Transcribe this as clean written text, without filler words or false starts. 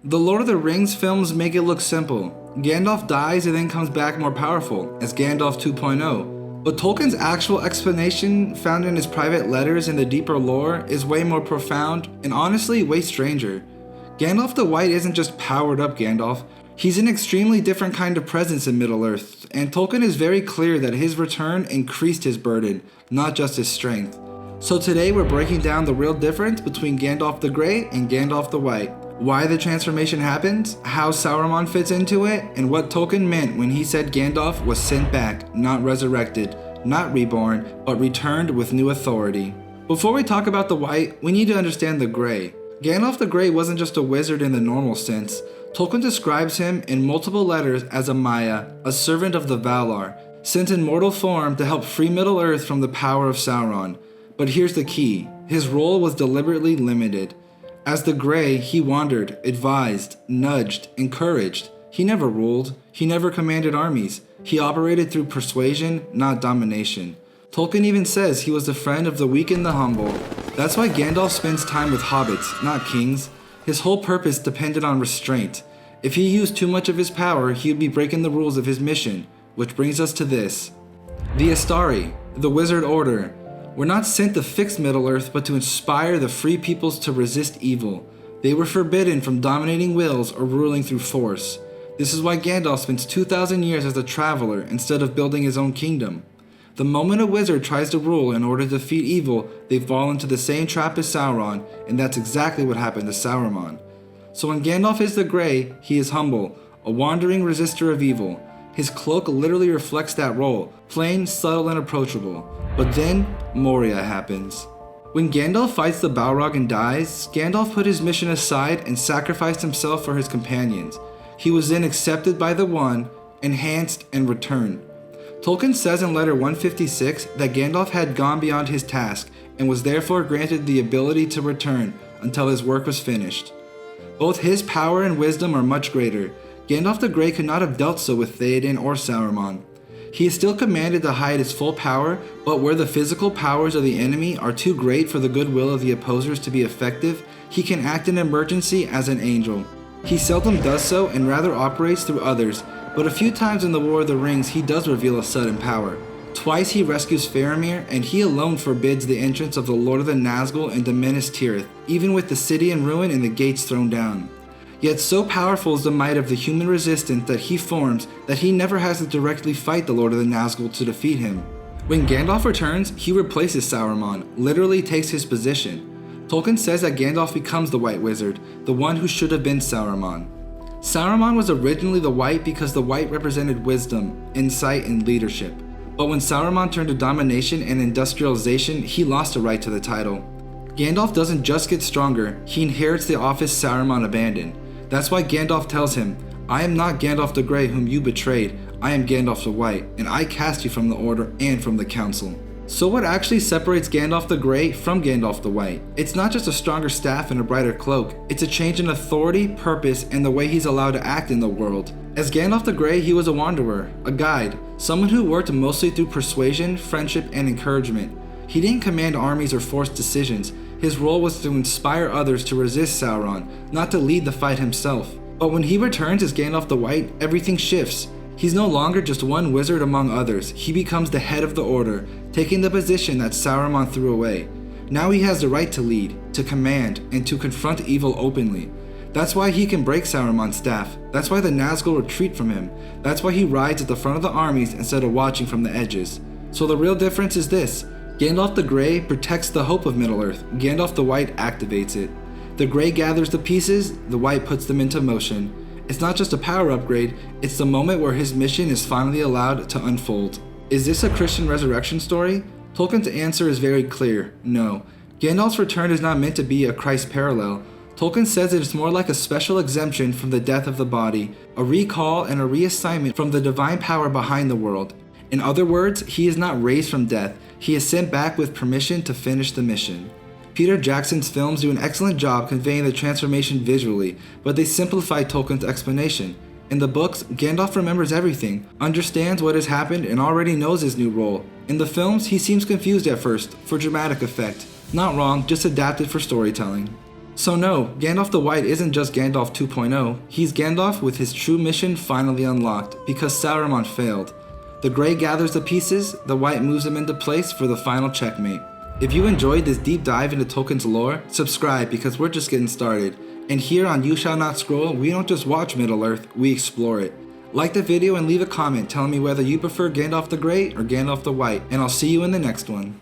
The Lord of the Rings films make it look simple. Gandalf dies and then comes back more powerful, as Gandalf 2.0. But Tolkien's actual explanation, found in his private letters and the deeper lore, is way more profound and honestly way stranger. Gandalf the White isn't just powered up Gandalf, he's an extremely different kind of presence in Middle-earth, and Tolkien is very clear that his return increased his burden, not just his strength. So today we're breaking down the real difference between Gandalf the Grey and Gandalf the White, why the transformation happens, how Sauron fits into it, and what Tolkien meant when he said Gandalf was sent back, not resurrected, not reborn, but returned with new authority. Before we talk about the White, we need to understand the Grey. Gandalf the Grey wasn't just a wizard in the normal sense. Tolkien describes him in multiple letters as a Maya, a servant of the Valar, sent in mortal form to help free Middle-earth from the power of Sauron. But here's the key, his role was deliberately limited. As the Grey, he wandered, advised, nudged, encouraged. He never ruled, he never commanded armies. He operated through persuasion, not domination. Tolkien even says he was the friend of the weak and the humble. That's why Gandalf spends time with hobbits, not kings. His whole purpose depended on restraint. If he used too much of his power, he would be breaking the rules of his mission, which brings us to this. The Astari, the Wizard Order, were not sent to fix Middle-earth, but to inspire the free peoples to resist evil. They were forbidden from dominating wills or ruling through force. This is why Gandalf spends 2,000 years as a traveler instead of building his own kingdom. The moment a wizard tries to rule in order to defeat evil, they fall into the same trap as Sauron, and that's exactly what happened to Saruman. So when Gandalf is the Grey, he is humble, a wandering resistor of evil. His cloak literally reflects that role, plain, subtle, and approachable. But then, Moria happens. When Gandalf fights the Balrog and dies, Gandalf put his mission aside and sacrificed himself for his companions. He was then accepted by the One, enhanced, and returned. Tolkien says in letter 156 that Gandalf had gone beyond his task and was therefore granted the ability to return until his work was finished. Both his power and wisdom are much greater. Gandalf the Grey could not have dealt so with Theoden or Saruman. He is still commanded to hide his full power, but where the physical powers of the enemy are too great for the goodwill of the opposers to be effective, he can act in emergency as an angel. He seldom does so and rather operates through others, but a few times in the War of the Rings he does reveal a sudden power. Twice he rescues Faramir, and he alone forbids the entrance of the Lord of the Nazgul into Minas Tirith, even with the city in ruin and the gates thrown down. Yet so powerful is the might of the human resistance that he forms that he never has to directly fight the Lord of the Nazgul to defeat him. When Gandalf returns, he replaces Saruman, literally takes his position. Tolkien says that Gandalf becomes the White Wizard, the one who should have been Saruman. Saruman was originally the White because the White represented wisdom, insight, and leadership. But when Saruman turned to domination and industrialization, he lost the right to the title. Gandalf doesn't just get stronger, he inherits the office Saruman abandoned. That's why Gandalf tells him, "I am not Gandalf the Grey whom you betrayed, I am Gandalf the White, and I cast you from the Order and from the Council." So what actually separates Gandalf the Grey from Gandalf the White? It's not just a stronger staff and a brighter cloak, it's a change in authority, purpose, and the way he's allowed to act in the world. As Gandalf the Grey, he was a wanderer, a guide, someone who worked mostly through persuasion, friendship, and encouragement. He didn't command armies or force decisions. His role was to inspire others to resist Sauron, not to lead the fight himself. But when he returns as Gandalf the White, everything shifts. He's no longer just one wizard among others, he becomes the head of the Order, taking the position that Saruman threw away. Now he has the right to lead, to command, and to confront evil openly. That's why he can break Saruman's staff, that's why the Nazgul retreat from him, that's why he rides at the front of the armies instead of watching from the edges. So the real difference is this. Gandalf the Grey protects the hope of Middle-earth, Gandalf the White activates it. The Grey gathers the pieces, the White puts them into motion. It's not just a power upgrade, it's the moment where his mission is finally allowed to unfold. Is this a Christian resurrection story? Tolkien's answer is very clear, no. Gandalf's return is not meant to be a Christ parallel. Tolkien says it is more like a special exemption from the death of the body, a recall and a reassignment from the divine power behind the world. In other words, he is not raised from death, he is sent back with permission to finish the mission. Peter Jackson's films do an excellent job conveying the transformation visually, but they simplify Tolkien's explanation. In the books, Gandalf remembers everything, understands what has happened, and already knows his new role. In the films, he seems confused at first, for dramatic effect. Not wrong, just adapted for storytelling. So no, Gandalf the White isn't just Gandalf 2.0, he's Gandalf with his true mission finally unlocked, because Sauron failed. The Grey gathers the pieces, the White moves them into place for the final checkmate. If you enjoyed this deep dive into Tolkien's lore, subscribe because we're just getting started. And here on You Shall Not Scroll, we don't just watch Middle-earth, we explore it. Like the video and leave a comment telling me whether you prefer Gandalf the Grey or Gandalf the White, and I'll see you in the next one.